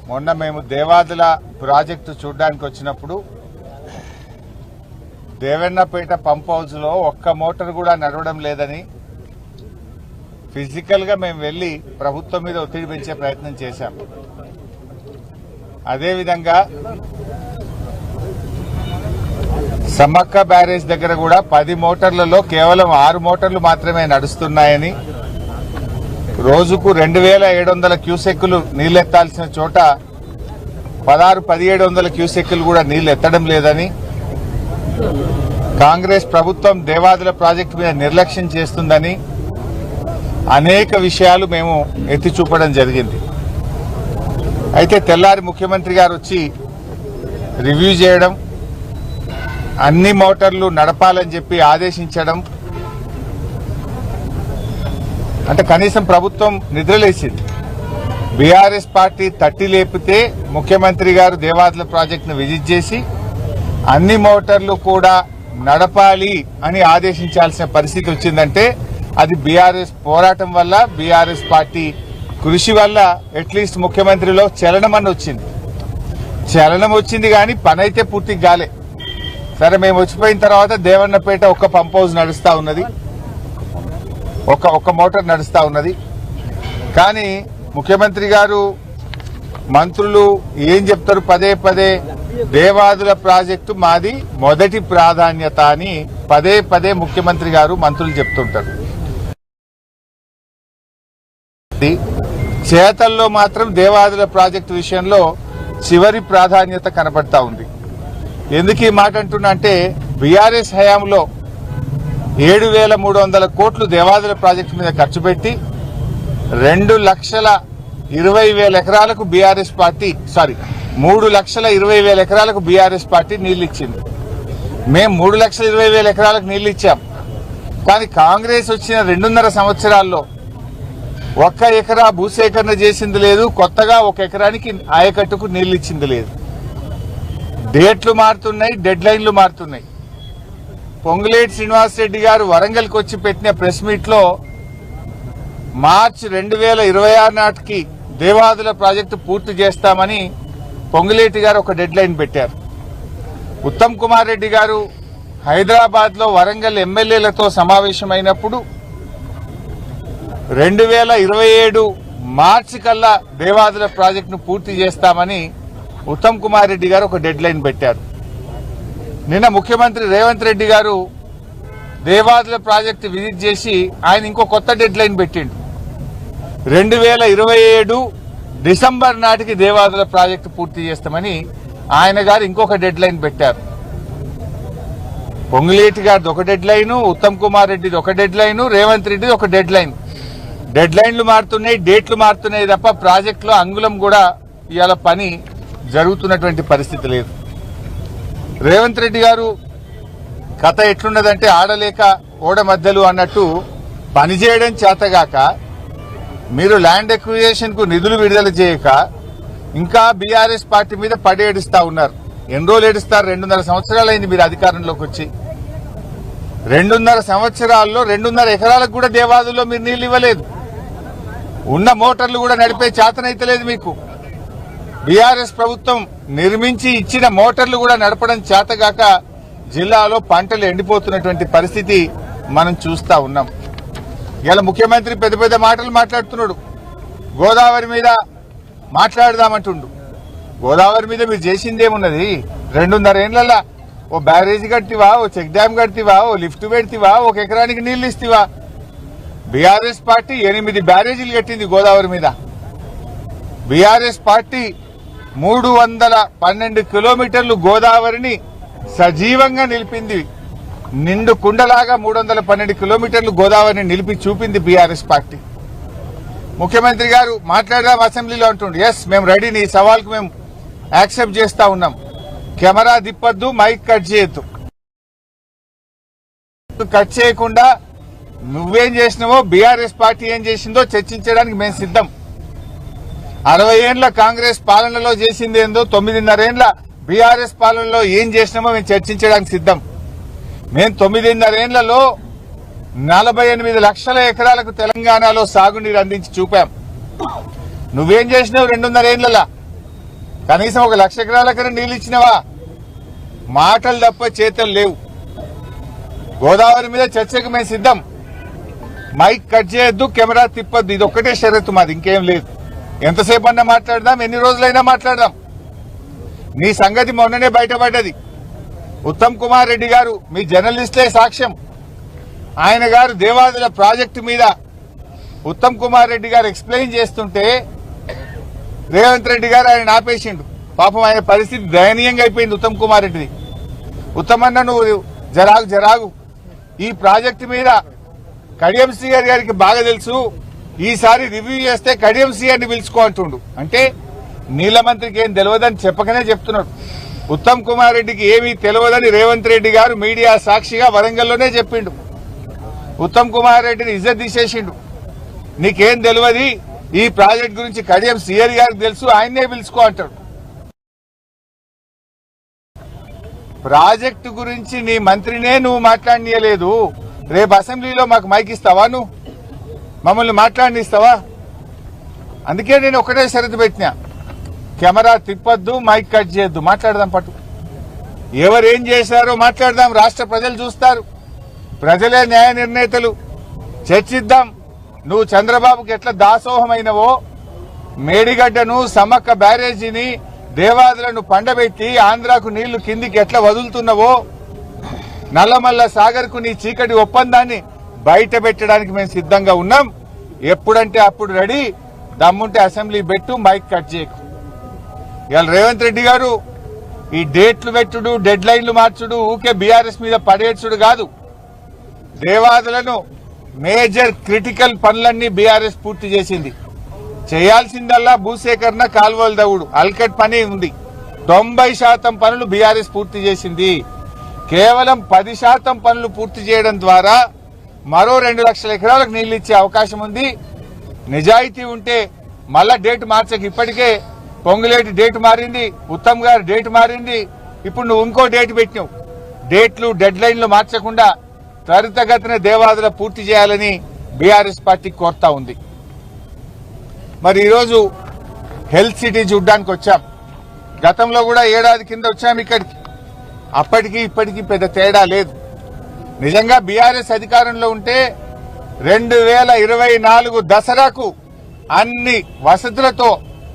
మొన్న మేము దేవాదుల ప్రాజెక్టు చూడడానికి వచ్చినప్పుడు దేవన్నపేట పంప్ హౌస్ లో ఒక్క మోటార్ కూడా నడవడం లేదని ఫిజికల్ గా మేము వెళ్లి ప్రభుత్వం మీద ఒత్తిడి పెంచే ప్రయత్నం చేశాం. అదేవిధంగా సమ్మక్క బ్యారేజ్ దగ్గర కూడా 10 మోటార్లలో కేవలం 6 మోటార్లు మాత్రమే నడుస్తున్నాయని, రోజుకు 2700 క్యూసెక్కులు నీళ్లెత్తాల్సిన చోట 1700 క్యూసెక్కులు కూడా నీళ్లు ఎత్తడం లేదని, కాంగ్రెస్ ప్రభుత్వం దేవాదుల ప్రాజెక్టు మీద నిర్లక్ష్యం చేస్తుందని అనేక విషయాలు మేము ఎత్తి చూపడం జరిగింది. అయితే తెల్లారి ముఖ్యమంత్రి గారు వచ్చి రివ్యూ చేయడం, అన్ని మోటార్లు నడపాలని చెప్పి ఆదేశించడం, అంటే కనీసం ప్రభుత్వం నిద్రలేసింది. బీఆర్ఎస్ పార్టీ తట్టి లేపితే ముఖ్యమంత్రి గారు దేవాదుల ప్రాజెక్టును విజిట్ చేసి అన్ని మోటార్లు కూడా నడపాలి అని ఆదేశించాల్సిన పరిస్థితి వచ్చిందంటే అది బీఆర్ఎస్ పోరాటం వల్ల, బీఆర్ఎస్ పార్టీ కృషి వల్ల అట్లీస్ట్ ముఖ్యమంత్రిలో చలనం వచ్చింది. చలనం వచ్చింది కానీ పని అయితే పూర్తిగా కాలే. సరే, మేము వచ్చిపోయిన తర్వాత దేవన్నపేట ఒక్క పంప్ హౌస్ నడుస్తా ఉన్నది, ఒక్క మోటార్ నడుస్తా ఉన్నది. కానీ ముఖ్యమంత్రి గారు, మంత్రులు ఏం చెప్తారు? పదే పదే దేవాదుల ప్రాజెక్టు మాది మొదటి ప్రాధాన్యత అని పదే పదే ముఖ్యమంత్రి గారు, మంత్రులు చెప్తుంటారు. చేతల్లో మాత్రం దేవాదుల ప్రాజెక్టు విషయంలో చివరి ప్రాధాన్యత కనబడతా ఉంది. ఎందుకు ఈ మాట అంటున్నా అంటే, బీఆర్ఎస్ హయాంలో 7,300 కోట్లు దేవాదుల ప్రాజెక్టు మీద ఖర్చు పెట్టి 2,20,000 ఎకరాలకు బీఆర్ఎస్ పార్టీ 3,20,000 ఎకరాలకు బీఆర్ఎస్ పార్టీ నీళ్లు ఇచ్చింది. మేము 3,20,000 ఎకరాలకు నీళ్లు ఇచ్చాం. కానీ కాంగ్రెస్ వచ్చిన 2.5 సంవత్సరాల్లో 1 ఎకరా భూసేకరణ చేసింది లేదు, కొత్తగా 1 ఎకరానికి ఆయకట్టుకు నీళ్లు ఇచ్చింది లేదు. డేట్లు మారుతున్నాయి, డెడ్ లైన్లు మారుతున్నాయి. పొంగులేటి శ్రీనివాసరెడ్డి గారు వరంగల్కి వచ్చి పెట్టిన ప్రెస్ మీట్ లో మార్చి 2026 నాటికి దేవాదుల ప్రాజెక్టు పూర్తి చేస్తామని పొంగులేటి గారు ఒక డెడ్ లైన్ పెట్టారు. ఉత్తమ్ కుమార్ రెడ్డి గారు హైదరాబాద్ లో వరంగల్ ఎమ్మెల్యేలతో సమావేశమైనప్పుడు 2027 మార్చి కల్లా దేవాదుల ప్రాజెక్టును పూర్తి చేస్తామని ఉత్తమ్ కుమార్ రెడ్డి గారు ఒక డెడ్ లైన్ పెట్టారు. నిన్న ముఖ్యమంత్రి రేవంత్ రెడ్డి గారు దేవాదుల ప్రాజెక్టు విజిట్ చేసి ఆయన ఇంకో కొత్త డెడ్ లైన్ పెట్టిండు. 2027 డిసెంబర్ నాటికి దేవాదుల ప్రాజెక్టు పూర్తి చేస్తామని ఆయన గారు ఇంకొక డెడ్ లైన్ పెట్టారు. పొంగులేటి గారిది ఒక డెడ్ లైన్, ఉత్తమ్ కుమార్ రెడ్డిది ఒక డెడ్ లైన్, రేవంత్ రెడ్డిది ఒక డెడ్ లైన్. డెడ్ లైన్లు మారుతున్నాయి, డేట్లు మారుతున్నాయి తప్ప ప్రాజెక్టులో అంగుళం కూడా ఇవాళ పని జరుగుతున్నటువంటి పరిస్థితి లేదు. రేవంత్ రెడ్డి గారు కథ ఎట్లున్నదంటే, ఆడలేక ఓడ మధ్యలు అన్నట్టు పనిచేయడం చేతగాక, మీరు ల్యాండ్ ఎక్విజిషన్ కు నిధులు విడుదల చేయక ఇంకా బీఆర్ఎస్ పార్టీ మీద పడేడుస్తా ఉన్నారు. ఎన్ని రోజులు ఏడుస్తారు? 2.5 సంవత్సరాలైంది మీరు అధికారంలోకి వచ్చి. 2.5 సంవత్సరాల్లో 2.5 ఎకరాలకు కూడా దేవాదుల్లో మీరు నీళ్లు ఇవ్వలేదు. ఉన్న మోటార్లు కూడా నడిపే చేతనైతలేదు మీకు. బీఆర్ఎస్ ప్రభుత్వం నిర్మించి ఇచ్చిన మోటార్లు కూడా నడపడం చేతగాక జిల్లాలో పంటలు ఎండిపోతున్నటువంటి పరిస్థితి మనం చూస్తా ఉన్నాం. ఇలా ముఖ్యమంత్రి పెద్ద పెద్ద మాటలు మాట్లాడుతున్నాడు. గోదావరి మీద మాట్లాడదామంటుండు. గోదావరి మీద మీరు చేసిందేమున్నది? 2.5 ఏళ్లలో ఓ బ్యారేజీ కట్టివా, ఓ చెక్ డ్యామ్ కట్టివా, ఓ లిఫ్ట్ పెడితివా, 1 ఎకరానికి నీళ్లు ఇస్తివా? బీఆర్ఎస్ పార్టీ 8 బ్యారేజీలు కట్టింది గోదావరి మీద. బీఆర్ఎస్ పార్టీ 312 కిలోమీటర్లు గోదావరిని సజీవంగా నిలిపింది. నిండు కుండలాగా 312 కిలోమీటర్లు గోదావరిని నిలిపి చూపింది బీఆర్ఎస్ పార్టీ. ముఖ్యమంత్రి గారు మాట్లాడదాం అసెంబ్లీలో అంటుండు. ఎస్, మేము రెడీ, నీ సవాల్కు మేము యాక్సెప్ట్ చేస్తా ఉన్నాం. కెమెరా తిప్పొద్దు, మైక్ కట్ చేయొద్దు. కట్ చేయకుండా నువ్వేం చేసినావో, బీఆర్ఎస్ పార్టీ ఏం చేసిందో చర్చించడానికి మేము సిద్ధం. 60 ఏళ్ల కాంగ్రెస్ పాలనలో చేసింది ఏందో, 9.5 ఏళ్ల బీఆర్ఎస్ పాలనలో ఏం చేసినామో మేము చర్చించడానికి సిద్ధం. మేము 9.5 ఏళ్లలో 48 లక్షల ఎకరాలకు తెలంగాణలో సాగునీరు అందించి చూపాం. నువ్వేం చేసినావు 2.5 ఏళ్లలో? కనీసం 1 లక్ష ఎకరాలకన్నా నీళ్ళు ఇచ్చినవా? మాటలు తప్ప చేతలు లేవు. గోదావరి మీద చర్చకు మేము సిద్ధం. మైక్ కట్ చేయొద్దు, కెమెరా తిప్పొద్దు, ఇది ఒక్కటే షరతు మాది, ఇంకేం లేదు. ఎంతసేపు అన్నా మాట్లాడదాం, ఎన్ని రోజులైనా మాట్లాడదాం. నీ సంగతి మొన్ననే బయటపడ్డది. ఉత్తమ్ కుమార్ రెడ్డి గారు, మీ జర్నలిస్టే సాక్ష్యం, ఆయన గారు దేవాదుల ప్రాజెక్టు మీద ఉత్తమ్ కుమార్ రెడ్డి గారు ఎక్స్ప్లెయిన్ చేస్తుంటే రేవంత్ రెడ్డి గారు ఆయన ఆపేసిండు. పాపం ఆయన పరిస్థితి దయనీయంగా అయిపోయింది ఉత్తమ్ కుమార్ రెడ్డిది. ఉత్తమన్న నువ్వు జరాగు, ఈ ప్రాజెక్టు మీద కడియం శ్రీహరి గారికి బాగా తెలుసు, ఈసారి రివ్యూ చేస్తే కడియం శ్రీహరిని పిలుచుకో అంటుండు. అంటే నీళ్ల మంత్రికి ఏం తెలియదని చెప్పకనే చెప్తున్నాడు. ఉత్తమ్ కుమార్ రెడ్డికి ఏమీ తెలియదని రేవంత్ రెడ్డి గారు మీడియా సాక్షిగా వరంగల్లోనే చెప్పిండు. ఉత్తమ్ కుమార్ రెడ్డిని ఇజ్జత్ తీసేసిండు. నీకేం తెలియదు, ఈ ప్రాజెక్ట్ గురించి కడియం శ్రీహరి గారికి తెలుసు, ఆయన్నే పిలుచుకో అంటాడు. ప్రాజెక్టు గురించి నీ మంత్రినే నువ్వు మాట్లాడనీయలేదు. రేపు అసెంబ్లీలో మాకు మైక్ ఇస్తావా? నువ్వు మమ్మల్ని మాట్లాడనిస్తావా? అందుకే నేను ఒకటే షరతు పెట్టినా, కెమెరా తిప్పొద్దు, మైక్ కట్ చేయొద్దు, మాట్లాడదాం. పట్టు ఎవరేం చేశారో మాట్లాడదాం. రాష్ట్ర ప్రజలు చూస్తారు, ప్రజలే న్యాయ నిర్ణేతలు. చర్చిద్దాం. నువ్వు చంద్రబాబుకి ఎట్లా దాసోహమైనవో, మేడిగడ్డను, సమ్మక్క బ్యారేజీని, దేవాదులను పండబెట్టి ఆంధ్రాకు నీళ్లు కిందికి ఎట్లా వదులుతున్నావో, నల్లమల్ల సాగర్ కు నీ చీకటి ఒప్పందాన్ని బయట పెట్టడానికి మేము సిద్ధంగా ఉన్నాం. ఎప్పుడంటే అప్పుడు రెడీ. దమ్ముంటే అసెంబ్లీ పెట్టు, మైక్ కట్ చేయకు. ఇవాళ రేవంత్ రెడ్డి గారు ఈ డేట్లు పెట్టుడు, డెడ్ లైన్లు మార్చుడు, ఊకే బీఆర్ఎస్ మీద పడేడ్చుడు కాదు. దేవాదులను మేజర్ క్రిటికల్ పనులన్నీ బీఆర్ఎస్ పూర్తి చేసింది. చేయాల్సిందల్లా భూసేకరణ, కాల్వలు దవ్వుడు, అల్కట్ పని ఉంది. 90% పనులు బీఆర్ఎస్ పూర్తి చేసింది. కేవలం 10% పనులు పూర్తి చేయడం ద్వారా మరో 2 లక్షల ఎకరాలకు నీళ్లు ఇచ్చే అవకాశం ఉంది. నిజాయితీ ఉంటే మళ్ళా డేట్ మార్చక, ఇప్పటికే పొంగులేటి డేట్ మారింది, ఉత్తమ్ గారు డేట్ మారింది, ఇప్పుడు నువ్వు ఇంకో డేట్ పెట్టినావు. డేట్లు, డెడ్ లైన్లు మార్చకుండా త్వరితగతిన దేవాదుల పూర్తి చేయాలని బీఆర్ఎస్ పార్టీ కోరుతా ఉంది. మరి ఈరోజు హెల్త్ సిటీ చూడ్డానికి వచ్చాం. గతంలో కూడా ఏడాది కింద వచ్చాం ఇక్కడికి. అప్పటికి ఇప్పటికీ పెద్ద తేడా లేదు. నిజంగా బీఆర్ఎస్ అధికారంలో ఉంటే 2024 దసరాకు అన్ని వసతులతో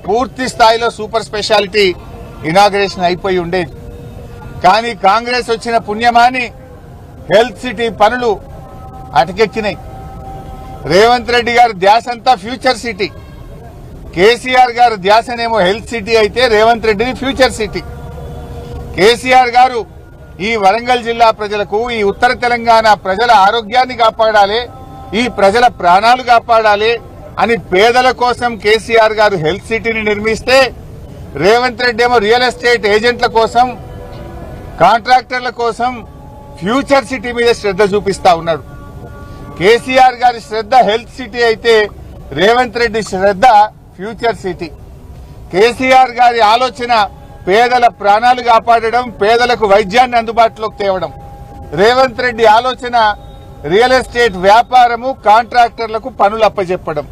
పూర్తి స్థాయిలో సూపర్ స్పెషాలిటీ ఇనాగ్రేషన్ అయిపోయి ఉండేది. కానీ కాంగ్రెస్ వచ్చిన పుణ్యమాని హెల్త్ సిటీ పనులు అటకెక్కినాయి. రేవంత్ రెడ్డి గారి ధ్యాసంతా ఫ్యూచర్ సిటీ. కేసీఆర్ గారు ధ్యాసనేమో హెల్త్ సిటీ అయితే, రేవంత్ రెడ్డిని ఫ్యూచర్ సిటీ. కేసీఆర్ గారు ఈ వరంగల్ జిల్లా ప్రజలకు, ఈ ఉత్తర తెలంగాణ ప్రజల ఆరోగ్యాన్ని కాపాడాలి, ఈ ప్రజల ప్రాణాలు కాపాడాలి అని పేదల కోసం కేసీఆర్ గారు హెల్త్ సిటీని నిర్మిస్తే, రేవంత్ రెడ్డి ఏమో రియల్ ఎస్టేట్ ఏజెంట్ల కోసం, కాంట్రాక్టర్ల కోసం ఫ్యూచర్ సిటీ మీద శ్రద్ధ చూపిస్తా ఉన్నాడు. కేసీఆర్ గారి శ్రద్ధ హెల్త్ సిటీ అయితే, రేవంత్ రెడ్డి శ్రద్ధ ఫ్యూచర్ సిటీ. కేసీఆర్ గారి ఆలోచన పేదల ప్రాణాలు కాపాడడం, పేదలకు వైద్యాన్ని అందుబాటులోకి తేవడం. రేవంత్ రెడ్డి ఆలోచన రియల్ ఎస్టేట్ వ్యాపారము, కాంట్రాక్టర్లకు పనులు అప్పచెప్పడం.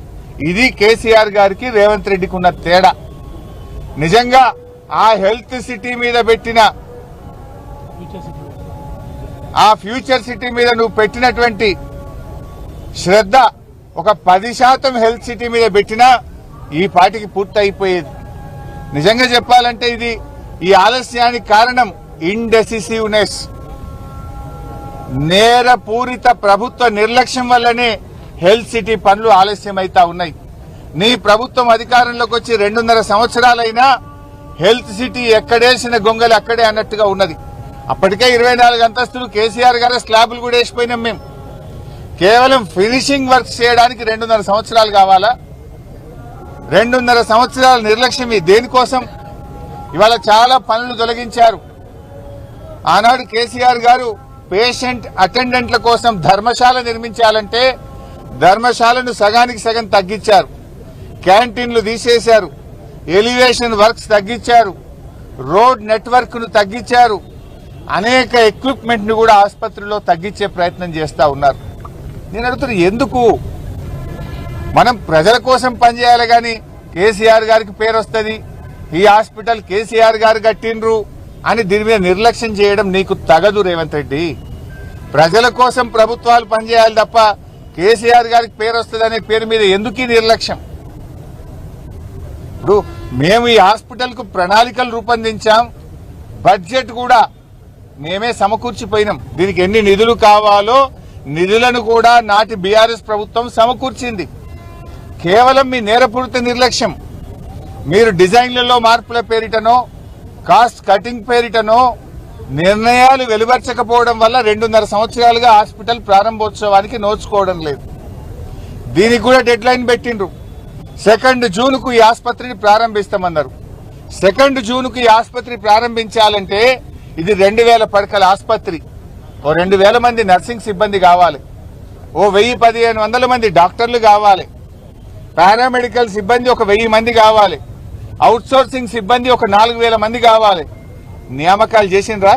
ఇది కేసీఆర్ గారికి రేవంత్ రెడ్డికి ఉన్న తేడా. నిజంగా ఆ హెల్త్ సిటీ మీద పెట్టిన, ఆ ఫ్యూచర్ సిటీ మీద నువ్వు పెట్టినటువంటి శ్రద్ధ ఒక 10% హెల్త్ సిటీ మీద పెట్టినా ఈ పాటికి పూర్తి అయిపోయేది. నిజంగా చెప్పాలంటే ఇది ఈ ఆలస్యానికి కారణం ఇండెసిసివ్నెస్, నేరపూరిత ప్రభుత్వ నిర్లక్ష్యం వల్లనే హెల్త్ సిటీ పనులు ఆలస్యమైతా ఉన్నాయి. నీ ప్రభుత్వం అధికారంలోకి వచ్చి 2.5 సంవత్సరాలైనా హెల్త్ సిటీ ఎక్కడేసిన గొంగలి అక్కడే అన్నట్టుగా ఉన్నది. అప్పటికే 24 అంతస్తులు కేసీఆర్ గారి స్లాబులు కూడా వేసిపోయినాం మేము. కేవలం ఫినిషింగ్ వర్క్ చేయడానికి 2.5 సంవత్సరాలు కావాలా? 2.5 సంవత్సరాల నిర్లక్ష్యం దేనికోసం? ఇవాళ చాలా పనులు తొలగించారు. ఆనాడు కేసీఆర్ గారు పేషెంట్ అటెండెంట్ల కోసం ధర్మశాల నిర్మించాలంటే ధర్మశాలను సగానికి సగం తగ్గించారు. క్యాంటీన్లు తీసేశారు, ఎలివేషన్ వర్క్స్ తగ్గించారు, రోడ్ నెట్వర్క్ ను తగ్గించారు, అనేక ఎక్విప్మెంట్ ను కూడా ఆసుపత్రిలో తగ్గించే ప్రయత్నం చేస్తా ఉన్నారు. నేను అడుగుతున్నా, ఎందుకు? మనం ప్రజల కోసం పనిచేయాలి, కానీ కేసీఆర్ గారికి పేరు వస్తుంది, ఈ హాస్పిటల్ కేసీఆర్ గారు కట్టిండ్రు అని దీని మీద నిర్లక్ష్యం చేయడం నీకు తగదు రేవంత్ రెడ్డి. ప్రజల కోసం ప్రభుత్వాలు పనిచేయాలి తప్ప కేసీఆర్ గారికి పేరు వస్తుందనే పేరు మీద ఎందుకు నిర్లక్ష్యం? ఇప్పుడు మేము ఈ హాస్పిటల్ కు ప్రణాళికలు రూపొందించాం, బడ్జెట్ కూడా మేమే సమకూర్చిపోయినాం. దీనికి ఎన్ని నిధులు కావాలో నిధులను కూడా నాటి బీఆర్ఎస్ ప్రభుత్వం సమకూర్చింది. కేవలం మీ నేరపూరిత నిర్లక్ష్యం, మీరు డిజైన్లలో మార్పుల పేరిటనో కాస్ట్ కటింగ్ పేరిటనో నిర్ణయాలు వెలువర్చకపోవడం వల్ల 2.5 సంవత్సరాలుగా హాస్పిటల్ ప్రారంభోత్సవానికి నోచుకోవడం లేదు. దీనికి కూడా డెడ్ లైన్ పెట్టిండ్రు. 2 జూన్కు ఈ ఆసుపత్రిని ప్రారంభిస్తామన్నారు. 2 జూన్కు ఈ ఆసుపత్రి ప్రారంభించాలంటే ఇది 2000 పడకల ఆసుపత్రి. ఓ 2000 మంది నర్సింగ్ సిబ్బంది కావాలి, ఓ 1000-1500 మంది డాక్టర్లు కావాలి, పారామెడికల్ సిబ్బంది ఒక 1000 మంది కావాలి, అవుట్ సోర్సింగ్ సిబ్బంది ఒక 4000 మంది కావాలి. నియామకాలు చేసిండ్రా?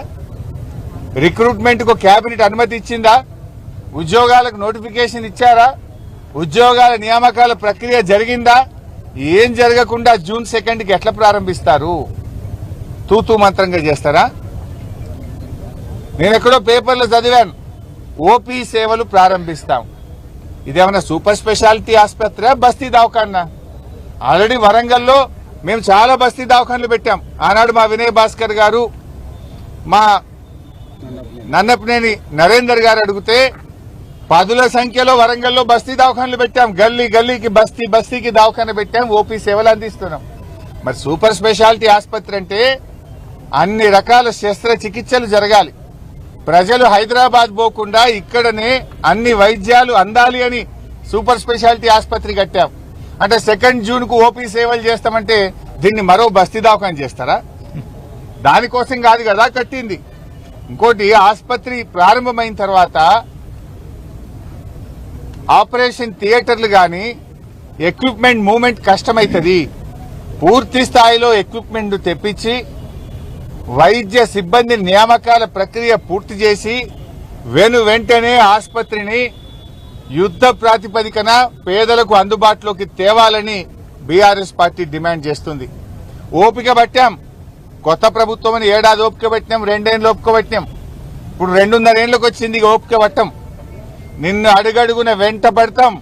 రిక్రూట్మెంట్ కు కేబినెట్ అనుమతి ఇచ్చిందా? ఉద్యోగాలకు నోటిఫికేషన్ ఇచ్చారా? ఉద్యోగాల నియామకాల ప్రక్రియ జరిగిందా? ఏం జరగకుండా జూన్ 2కి ఎట్లా ప్రారంభిస్తారు? తూతూ మంత్రంగా చేస్తారా? నేను ఎక్కడో పేపర్లో చదివాను, ఓపీ సేవలు ప్రారంభిస్తాం. ఇదేమన్నా సూపర్ స్పెషాలిటీ ఆసుపత్రి, బస్తీ దవాఖానా? ఆల్రెడీ వరంగల్లో మేము చాలా బస్తీ దవాఖాన్లు పెట్టాం. ఆనాడు మా వినయ్ భాస్కర్ గారు, మా నన్నపనేని నరేందర్ గారు అడిగితే 10ల సంఖ్యలో వరంగల్లో బస్తీ దవాఖాన్లు పెట్టాం. గల్లీ గల్లీకి బస్తీకి దవాఖాన పెట్టాం, ఓపీ సేవలు అందిస్తున్నాం. మరి సూపర్ స్పెషాలిటీ ఆసుపత్రి అంటే అన్ని రకాల శస్త్రచికిత్సలు జరగాలి. ప్రజలు హైదరాబాద్ పోకుండా ఇక్కడనే అన్ని వైద్యాలు అందాలి అని సూపర్ స్పెషాలిటీ ఆసుపత్రి కట్టాం. అంటే 2 జూన్కు ఓపీ సేవలు చేస్తామంటే దీన్ని మరో బస్తీ దవాఖాన చేస్తారా? దానికోసం కాదు కదా కట్టింది. ఇంకోటి, ఆసుపత్రి ప్రారంభమైన తర్వాత ఆపరేషన్ థియేటర్లు గాని ఎక్విప్మెంట్ మూవ్మెంట్ కష్టమైతుంది. పూర్తి స్థాయిలో ఎక్విప్మెంట్ తెప్పించి వైద్య సిబ్బంది నియామకాల ప్రక్రియ పూర్తి చేసి వెంటనే ఆసుపత్రిని యుద్ధ ప్రాతిపదికన పేదలకు అందుబాటులోకి తేవాలని బీఆర్ఎస్ పార్టీ డిమాండ్ చేస్తుంది. ఓపిక పట్టాం. కొత్త ప్రభుత్వం అని 7 ఏడాది ఓపిక పట్టినాం, 2 ఏళ్ళు ఓపిక పట్టినాం. ఇప్పుడు 2.5 ఏళ్లకు వచ్చింది ఓపిక పట్టం. నిన్ను అడుగడుగున వెంట పడతాం,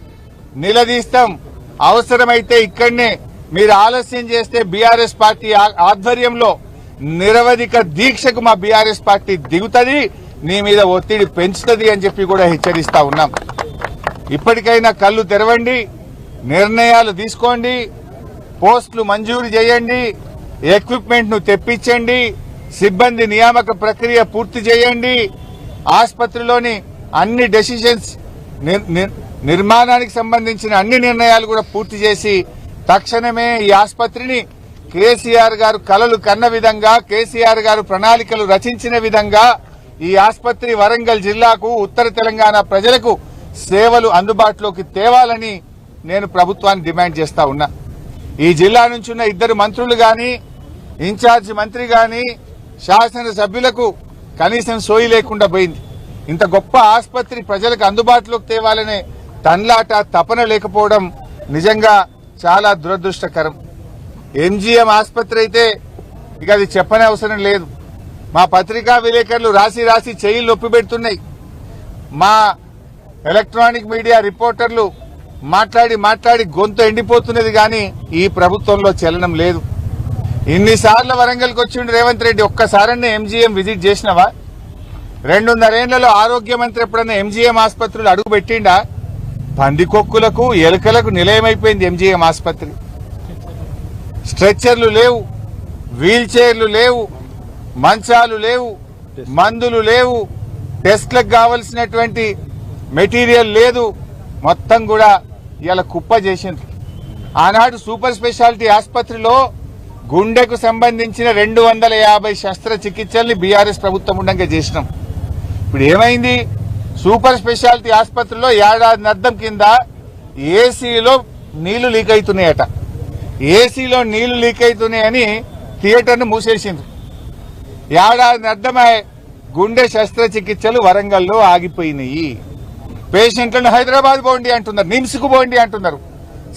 నిలదీస్తాం. అవసరమైతే ఇక్కడనే మీరు ఆలస్యం చేస్తే బీఆర్ఎస్ పార్టీ ఆధ్వర్యంలో నిరవధిక దీక్షకు మా బీఆర్ఎస్ పార్టీ దిగుతుంది, నీ మీద ఒత్తిడి పెంచుతుంది అని చెప్పి కూడా హెచ్చరిస్తా ఉన్నాం. ఇప్పటికైనా కళ్ళు తెరవండి, నిర్ణయాలు తీసుకోండి, పోస్టులు మంజూరు చేయండి, ఎక్విప్మెంట్ ను తెప్పించండి, సిబ్బంది నియామక ప్రక్రియ పూర్తి చేయండి, ఆసుపత్రిలోని అన్ని డెసిషన్స్ నిర్మాణానికి సంబంధించిన అన్ని నిర్ణయాలు కూడా పూర్తి చేసి తక్షణమే ఈ ఆసుపత్రిని కేసీఆర్ గారు కలలు కన్న విధంగా, కేసీఆర్ గారు ప్రణాళికలు రచించిన విధంగా ఈ ఆసుపత్రి వరంగల్ జిల్లాకు, ఉత్తర తెలంగాణ ప్రజలకు సేవలు అందుబాటులోకి తేవాలని నేను ప్రభుత్వాన్ని డిమాండ్ చేస్తా ఉన్నా. ఈ జిల్లా నుంచి ఉన్న 2 మంత్రులు గాని, ఇన్ఛార్జి మంత్రి గాని, శాసనసభ్యులకు కనీసం సోయి లేకుండా పోయింది. ఇంత గొప్ప ఆసుపత్రి ప్రజలకు అందుబాటులోకి తేవాలనే తన్లాట తపన లేకపోవడం నిజంగా చాలా దురదృష్టకరం. ఎంజీఎం ఆసుపత్రి అయితే ఇక అది చెప్పనే అవసరం లేదు. మా పత్రికా విలేకరులు రాసి చెయ్యి నొప్పి పెడుతున్నాయి. మా ఎలక్ట్రానిక్ మీడియా రిపోర్టర్లు మాట్లాడి గొంతు ఎండిపోతున్నది కానీ ఈ ప్రభుత్వంలో చలనం లేదు. ఇన్నిసార్లు వరంగల్కి వచ్చిండు రేవంత్ రెడ్డి, ఒక్కసారన్నా ఎంజీఎం విజిట్ చేసినవా? 2.5 ఏళ్లలో ఆరోగ్య మంత్రి ఎప్పుడన్నా ఎంజీఎం ఆసుపత్రులు అడుగు పెట్టిండా? పందికొక్కులకు ఎలుకలకు నిలయమైపోయింది ఎంజీఎం ఆసుపత్రి. స్ట్రెచ్చర్లు లేవు, వీల్ చైర్లు లేవు, మంచాలు లేవు, మందులు లేవు, టెస్ట్లకు కావలసినటువంటి మెటీరియల్ లేదు. మొత్తం కూడా ఇలా కుప్ప చేసింది. ఆనాడు సూపర్ స్పెషాలిటీ ఆసుపత్రిలో గుండెకు సంబంధించిన 250 శస్త్రచికిత్సల్ని బీఆర్ఎస్ ప్రభుత్వం ఉండగా చేసినాం. ఇప్పుడు ఏమైంది? సూపర్ స్పెషాలిటీ ఆసుపత్రిలో 1 ఏడాది కింద ఏసీలో నీళ్లు లీక్ అవుతున్నాయట. ఏసీలో నీళ్లు లీక్ అవుతున్నాయని థియేటర్ను మూసేసిండ్రు. 1 ఏడాది గుండె శస్త్రచికిత్సలు వరంగల్లో ఆగిపోయినాయి. పేషెంట్లను హైదరాబాద్ పోండి అంటున్నారు, నిమ్స్కు పోండి అంటున్నారు.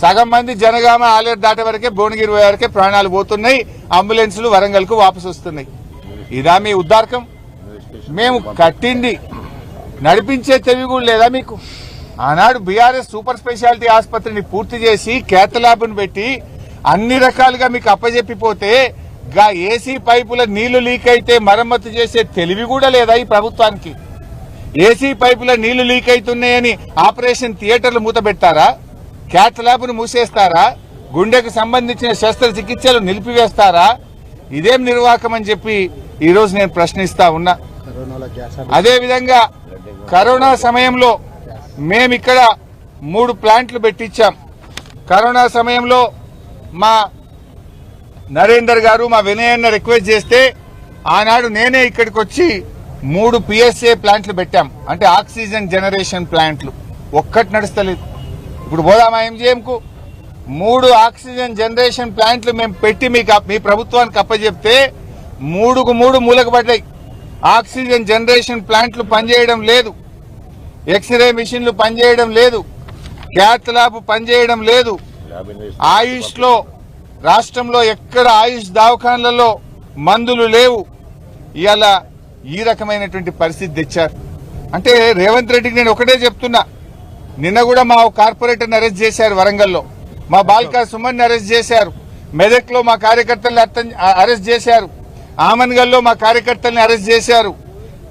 సగం మంది జనగామ ఆలేరు దాటే వరకే భువనగిరి పోయే వరకే ప్రాణాలు పోతున్నాయి. అంబులెన్సులు వరంగల్ కు వాపసు వస్తున్నాయి. ఇదా మీ ఉద్దారకం? మేము కట్టింది నడిపించే తెలివి కూడా లేదా మీకు? ఆనాడు బీఆర్ఎస్ సూపర్ స్పెషాలిటీ ఆసుపత్రిని పూర్తి చేసి కేత ల్యాబ్ను పెట్టి అన్ని రకాలుగా మీకు అప్పజెప్పిపోతే గా ఏసీ పైపుల నీళ్లు లీక్ అయితే మరమ్మతు చేసే తెలివి కూడా లేదా ఈ ప్రభుత్వానికి? ఏసీ పైపుల నీళ్లు లీక్ అవుతున్నాయని ఆపరేషన్ థియేటర్లు మూతబెడతారా? క్యాత్ ల్యాబ్ను మూసేస్తారా? గుండెకు సంబంధించిన శస్త్రచికిత్సలు నిలిపివేస్తారా? ఇదేం నిర్వాహకం అని చెప్పి ఈ రోజు నేను ప్రశ్నిస్తా ఉన్నా. అదేవిధంగా కరోనా సమయంలో మేమిక్కడ 3 ప్లాంట్లు పెట్టించాం. కరోనా సమయంలో మా నరేందర్ గారు మా వినయన్న రిక్వెస్ట్ చేస్తే ఆనాడు నేనే ఇక్కడికి వచ్చి 3 PSA ప్లాంట్లు పెట్టాం. అంటే ఆక్సిజన్ జనరేషన్ ప్లాంట్లు. ఒక్కటి నడుస్తలేదు. ఇప్పుడు పోదామా MGM కు? 3 ఆక్సిజన్ జనరేషన్ ప్లాంట్లు మేము పెట్టి మీ ప్రభుత్వానికి అప్పచెప్తే 3కు 3 మూలకు పడ్డాయి. ఆక్సిజన్ జనరేషన్ ప్లాంట్లు పనిచేయడం లేదు, ఎక్స్రే మిషన్లు పనిచేయడం లేదు, క్యాత్ ల్యాబ్ పనిచేయడం లేదు. ఆయుష్ లో రాష్ట్రంలో ఎక్కడ ఆయుష్ దవాఖాన్లలో మందులు లేవు. ఇవాళ ఈ రకమైనటువంటి పరిస్థితి తెచ్చారు. అంటే రేవంత్ రెడ్డికి నేను ఒకటే చెప్తున్నా, నిన్న కూడా మా కార్పొరేటర్ని అరెస్ట్ చేశారు వరంగల్లో, మా బాల్కా సుమన్ అరెస్ట్ చేశారు, మెదక్ లో మా కార్యకర్తల్ని అరెస్ట్ చేశారు, ఆమన్గల్లో మా కార్యకర్తల్ని అరెస్ట్ చేశారు.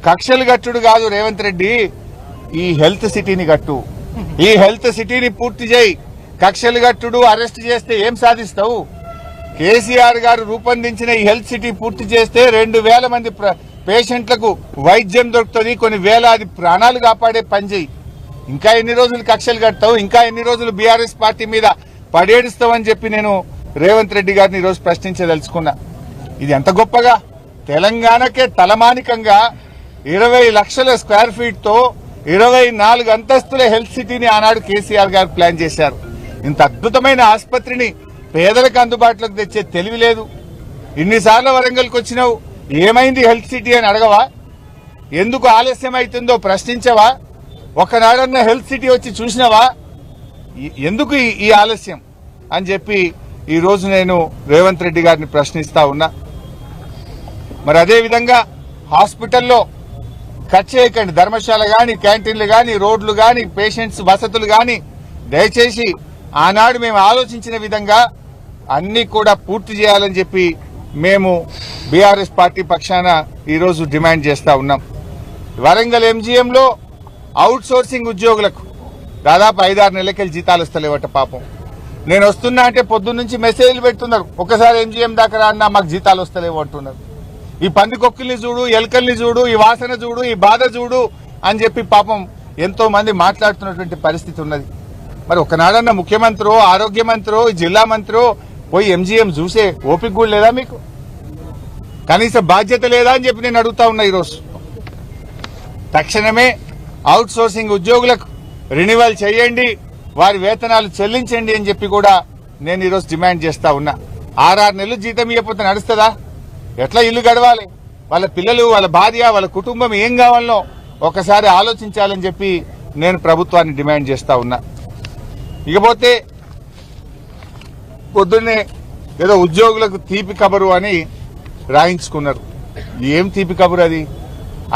కక్షలు కట్టుడు కాదు రేవంత్ రెడ్డి, ఈ హెల్త్ సిటీని కట్టు, ఈ హెల్త్ సిటీని పూర్తి చేయి. కక్షలు కట్టుడు అరెస్ట్ చేస్తే ఏం సాధిస్తావు? కేసీఆర్ గారు రూపొందించిన ఈ హెల్త్ సిటీ పూర్తి చేస్తే 2,000 మంది పేషెంట్లకు వైద్యం దొరుకుతుంది, కొన్ని వేలాది ప్రాణాలు కాపాడే పని చేయి. ఇంకా ఎన్ని రోజులు కక్షలు కడతావు? ఇంకా ఎన్ని రోజులు బీఆర్ఎస్ పార్టీ మీద పడేడుస్తావని చెప్పి నేను రేవంత్ రెడ్డి గారిని ఈరోజు ప్రశ్నించదలుచుకున్నా. ఇది ఎంత గొప్పగా తెలంగాణకే తలమానికంగా 20 లక్షల స్క్వేర్ ఫీట్ తో 24 అంతస్తుల హెల్త్ సిటీని ఆనాడు కేసీఆర్ గారు ప్లాన్ చేశారు. ఇంత అద్భుతమైన ఆసుపత్రిని పేదలకు అందుబాటులోకి తెచ్చే తెలివి లేదు. ఇన్నిసార్లు వరంగల్కి వచ్చినావు, ఏమైంది హెల్త్ సిటీ అని అడగవా? ఎందుకు ఆలస్యం అవుతుందో ప్రశ్నించవా? ఒకనాడన్న హెల్త్ సిటీ వచ్చి చూసినవా? ఎందుకు ఈ ఆలస్యం అని చెప్పి ఈ రోజు నేను రేవంత్ రెడ్డి గారిని ప్రశ్నిస్తా ఉన్నా. మరి అదేవిధంగా హాస్పిటల్లో కట్ చేయకండి. ధర్మశాల గాని, క్యాంటీన్లు గాని, రోడ్లు గాని, పేషెంట్స్ వసతులు గాని దయచేసి ఆనాడు మేము ఆలోచించిన విధంగా అన్ని కూడా పూర్తి చేయాలని చెప్పి మేము బీఆర్ఎస్ పార్టీ పక్షాన ఈరోజు డిమాండ్ చేస్తా ఉన్నాం. వరంగల్ MGM లో అవుట్ సోర్సింగ్ ఉద్యోగులకు దాదాపు 5-6 నెలలకెళ్ళి జీతాలు వస్తలేవట పాపం. నేను వస్తున్నా అంటే పొద్దున్న నుంచి మెసేజ్లు పెడుతున్నారు, ఒకసారి MGM దాకా రాన్నా మాకు జీతాలు వస్తలేవు అంటున్నారు. ఈ పందికొక్కుల్ని చూడు, ఎలుకల్ని చూడు, ఈ వాసన చూడు, ఈ బాధ చూడు అని చెప్పి పాపం ఎంతో మంది మాట్లాడుతున్నటువంటి పరిస్థితి ఉన్నది. మరి ఒకనాడన్న ముఖ్యమంత్రో, ఆరోగ్య మంత్రో, జిల్లా మంత్రో పోయి MGM చూసే ఓపిక కూడా లేదా మీకు? కనీస బాధ్యత లేదా అని చెప్పి నేను అడుగుతా ఉన్నా. ఈరోజు తక్షణమే అవుట్ సోర్సింగ్ ఉద్యోగులకు రెన్యువల్ చేయండి, వారి వేతనాలు చెల్లించండి అని చెప్పి కూడా నేను ఈరోజు డిమాండ్ చేస్తా ఉన్నా. 6 నెలలు జీతం ఇవ్వకపోతే నడుస్తుందా? ఎట్లా ఇల్లు గడవాలి? వాళ్ళ పిల్లలు, వాళ్ళ భార్య, వాళ్ళ కుటుంబం ఏం కావాలనో ఒకసారి ఆలోచించాలని చెప్పి నేను ప్రభుత్వాన్ని డిమాండ్ చేస్తా ఉన్నా. ఇకపోతే పొద్దున్నే ఏదో ఉద్యోగులకు తీపి కబరు అని రాయించుకున్నారు. ఏం తీపి కబురు అది?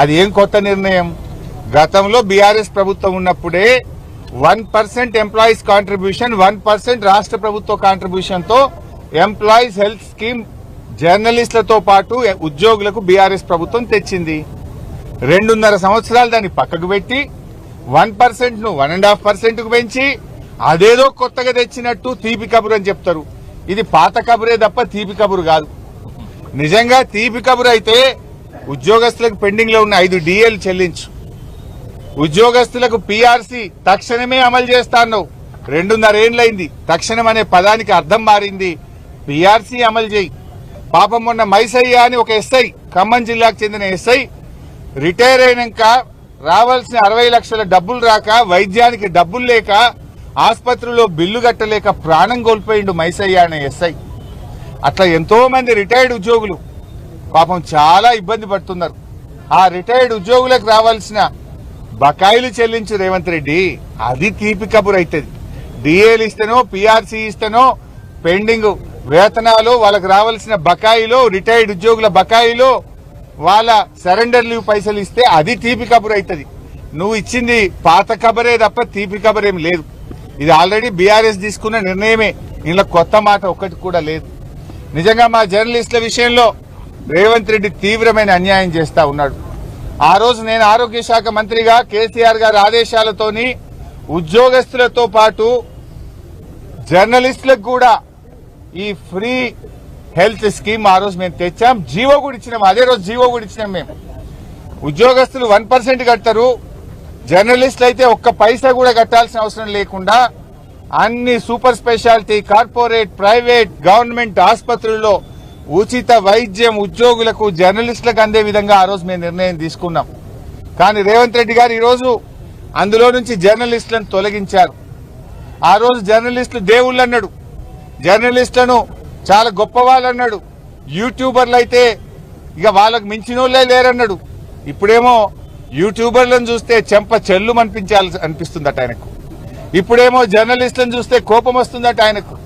అది ఏం కొత్త నిర్ణయం? గతంలో బీఆర్ఎస్ ప్రభుత్వం ఉన్నప్పుడే 1% ఎంప్లాయీస్ కాంట్రిబ్యూషన్, 1% రాష్ట్ర ప్రభుత్వ కాంట్రిబ్యూషన్ తో ఎంప్లాయీస్ హెల్త్ స్కీమ్ జర్నలిస్టులతో పాటు ఉద్యోగులకు బీఆర్ఎస్ ప్రభుత్వం తెచ్చింది. 2.5 సంవత్సరాలు దాన్ని పక్కకు పెట్టి 1% ను 1.5% కు పెంచి అదేదో కొత్తగా తెచ్చినట్టు తీపి కబురు అని చెప్తారు. ఇది పాత కబురే తప్ప తీపి కబురు కాదు. నిజంగా తీపి కబురు అయితే ఉద్యోగస్తులకు పెండింగ్ లో ఉన్న 5 DAలు చెల్లించు, ఉద్యోగస్తులకు PRC తక్షణమే అమలు చేస్తాను. 2.5 ఏళ్లైంది, తక్షణం అనే పదానికి అర్థం మారింది. PRC అమలు చేయి. పాపం మొన్న మైసయ్య అని ఒక SI, ఖమ్మం జిల్లాకు చెందిన SI రిటైర్ అయినాక రావాల్సిన 60 లక్షల డబ్బులు రాక, వైద్యానికి డబ్బులు లేక, ఆసుపత్రిలో బిల్లు కట్టలేక ప్రాణం కోల్పోయిండు మైసయ్య అనే SI. అట్లా ఎంతో మంది రిటైర్డ్ ఉద్యోగులు పాపం చాలా ఇబ్బంది పడుతున్నారు. ఆ రిటైర్డ్ ఉద్యోగులకు రావాల్సిన బకాయిలు చెల్లించు రేవంత్ రెడ్డి, అది తీపి కబురు అవుతుంది. డిఏలు ఇస్తేనో పిఆర్సీ ఇస్తేనో పెండింగ్ వేతనాలు, వాళ్ళకు రావాల్సిన బకాయిలు, రిటైర్డ్ ఉద్యోగుల బకాయిలు, వాళ్ళ సరెండర్ లీవ్ పైసలు ఇస్తే అది తీపి కబురు అవుతుంది. నువ్వు ఇచ్చింది పాత కబరే తప్ప తీపి కబరేం లేదు. ఇది ఆల్రెడీ బీఆర్ఎస్ తీసుకున్న నిర్ణయమే, ఇందులో కొత్త మాట ఒక్కటి కూడా లేదు. నిజంగా మా జర్నలిస్టుల విషయంలో రేవంత్ రెడ్డి తీవ్రమైన అన్యాయం చేస్తా ఉన్నాడు. ఆ రోజు నేను ఆరోగ్య శాఖ మంత్రిగా కేసీఆర్ గారి ఆదేశాలతోని ఉద్యోగస్తులతో పాటు జర్నలిస్టులకు కూడా ఈ ఫ్రీ హెల్త్ స్కీమ్ ఆ రోజు మేము తెచ్చాం. జీవో కూడా ఇచ్చినాం, అదే రోజు జీవో కూడా ఇచ్చినాం. మేము ఉద్యోగస్తులు 1% కడతారు, జర్నలిస్టులు అయితే ఒక్క పైసా కూడా కట్టాల్సిన అవసరం లేకుండా అన్ని super speciality, corporate, private, government ఆసుపత్రుల్లో ఉచిత వైద్యం ఉద్యోగులకు, జర్నలిస్టులకు అందే విధంగా ఆ రోజు మేము నిర్ణయం తీసుకున్నాం. కానీ రేవంత్ రెడ్డి గారు ఈరోజు అందులో నుంచి జర్నలిస్టులను తొలగించారు. ఆ రోజు జర్నలిస్టులు దేవుళ్ళు అన్నాడు, జర్నలిస్టులను చాలా గొప్ప వాళ్ళు అన్నాడు, యూట్యూబర్లు అయితే ఇక వాళ్ళకు మించిన వాళ్ళే లేరన్నాడు. ఇప్పుడేమో యూట్యూబర్లను చూస్తే చెంప చెల్లు అనిపిస్తుందట ఆయనకు. ఇప్పుడేమో జర్నలిస్టులను చూస్తే కోపం వస్తుందట ఆయనకు.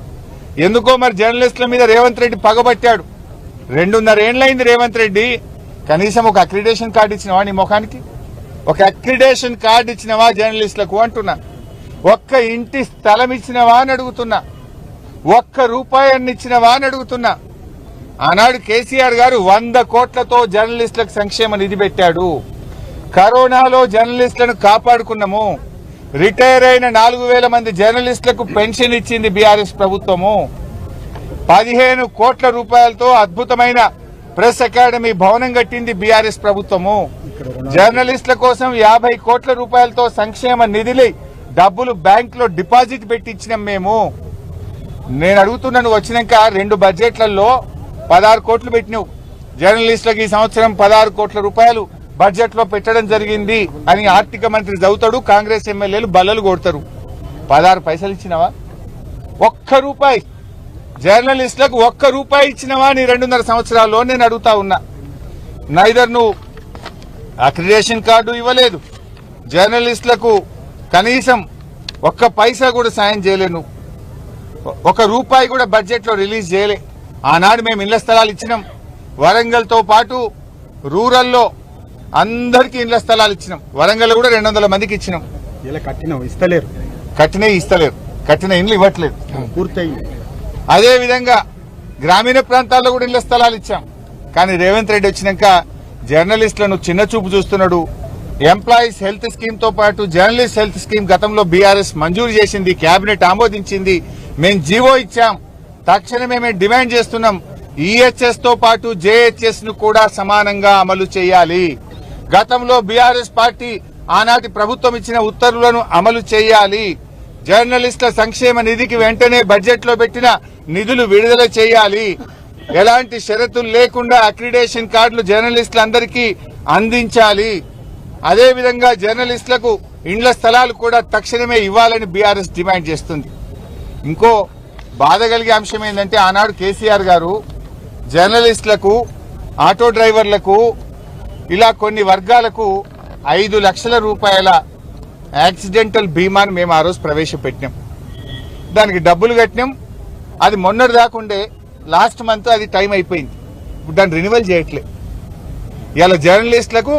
ఎందుకో మరి జర్నలిస్టుల మీద రేవంత్ రెడ్డి పగబట్టాడు. 2.5 ఏళ్లైంది రేవంత్ రెడ్డి, కనీసం ఒక అక్రిడేషన్ కార్డు ఇచ్చినవా నీ ముఖానికి? ఒక అక్రిడేషన్ కార్డు ఇచ్చినవా జర్నలిస్టులకు అంటున్నా? ఒక్క ఇంటి స్థలం ఇచ్చినవా అని అడుగుతున్నా? ఒక్క రూపాయన్ని ఇచ్చినవా అని అడుగుతున్నా? ఆనాడు కేసీఆర్ గారు 100 కోట్లతో జర్నలిస్టులకు సంక్షేమ నిధి పెట్టాడు. కరోనాలో జర్నలిస్టులను కాపాడుకున్నాము. రిటైర్ అయిన 4,000 మంది జర్నలిస్టులకు పెన్షన్ ఇచ్చింది బీఆర్ఎస్ ప్రభుత్వము. 15 కోట్ల రూపాయలతో అద్భుతమైన ప్రెస్ అకాడమీ భవనం కట్టింది బీఆర్ఎస్ ప్రభుత్వము. జర్నలిస్టుల కోసం 50 కోట్ల రూపాయలతో సంక్షేమ నిధులు డబ్బులు బ్యాంకులో డిపాజిట్ పెట్టించినాం మేము. నేను అడుగుతున్నా, నువ్వు వచ్చినాక 2 బడ్జెట్లలో 16 కోట్లు పెట్టినావు జర్నలిస్టులకు. ఈ సంవత్సరం 16 కోట్ల రూపాయలు బడ్జెట్ లో పెట్టడం జరిగింది అని ఆర్థిక మంత్రి చదువుతాడు, కాంగ్రెస్ ఎమ్మెల్యేలు బల్లలు కొడతారు. 16 పైసలు ఇచ్చినవా? ఒక్క రూపాయి జర్నలిస్టులకు ఒక్క రూపాయి ఇచ్చినవా నీ 2.5 సంవత్సరాల్లో? నేను అడుగుతా ఉన్నా. నైదర్ నువ్వు అక్రిడేషన్ కార్డు ఇవ్వలేదు, జర్నలిస్టులకు కనీసం ఒక్క పైసా కూడా సాయం చేయలేను, ఒక రూపాయి కూడా బడ్జెట్ లో రిలీజ్ చేయలే. ఆనాడు మేము ఇళ్ల స్థలాలు ఇచ్చినాం. వరంగల్ తో పాటు రూరల్లో అందరికీ ఇళ్ల స్థలాలు ఇచ్చినాం. వరంగల్ కూడా 200 మందికి ఇచ్చినాం. కట్టిన ఇండ్లు ఇవ్వట్లేదు, పూర్తయింది. అదే విధంగా గ్రామీణ ప్రాంతాల్లో కూడా ఇళ్ల స్థలాలు ఇచ్చాం. కానీ రేవంత్ రెడ్డి వచ్చినాక జర్నలిస్టులను చిన్న చూపు చూస్తున్నాడు. ఎంప్లాయీస్ హెల్త్ స్కీమ్ తో పాటు జర్నలిస్ట్ హెల్త్ స్కీమ్ గతంలో బీఆర్ఎస్ మంజూరు చేసింది, కేబినెట్ ఆమోదించింది, మేము జీవో ఇచ్చాం. తక్షణమే మేము డిమాండ్ చేస్తున్నాం, ఈహెచ్ఎస్ తో పాటు జేహెచ్ఎస్ ను కూడా సమానంగా అమలు చేయాలి. గతంలో బీఆర్ఎస్ పార్టీ ఆనాటి ప్రభుత్వం ఇచ్చిన ఉత్తర్వులను అమలు చేయాలి. జర్నలిస్టుల సంక్షేమ నిధికి వెంటనే బడ్జెట్ లో పెట్టిన నిధులు విడుదల చేయాలి. ఎలాంటి షరతులు లేకుండా అక్రిడేషన్ కార్డులు జర్నలిస్టులందరికీ అందించాలి. అదేవిధంగా జర్నలిస్టులకు ఇండ్ల స్థలాలు కూడా తక్షణమే ఇవ్వాలని బీఆర్ఎస్ డిమాండ్ చేస్తుంది. ఇంకో బాధ కలిగే అంశం ఏంటంటే, ఆనాడు కేసీఆర్ గారు జర్నలిస్టులకు, ఆటో డ్రైవర్లకు, ఇలా కొన్ని వర్గాలకు 5 లక్షల రూపాయల యాక్సిడెంటల్ బీమాను మేము ఆ రోజు ప్రవేశపెట్టినాం. దానికి డబ్బులు కట్టినాం. అది మొన్నటి దాకుండే, లాస్ట్ మంత్ అది టైం అయిపోయింది. ఇప్పుడు దాన్ని రెన్యువల్ చేయట్లే. ఇలా జర్నలిస్టులకు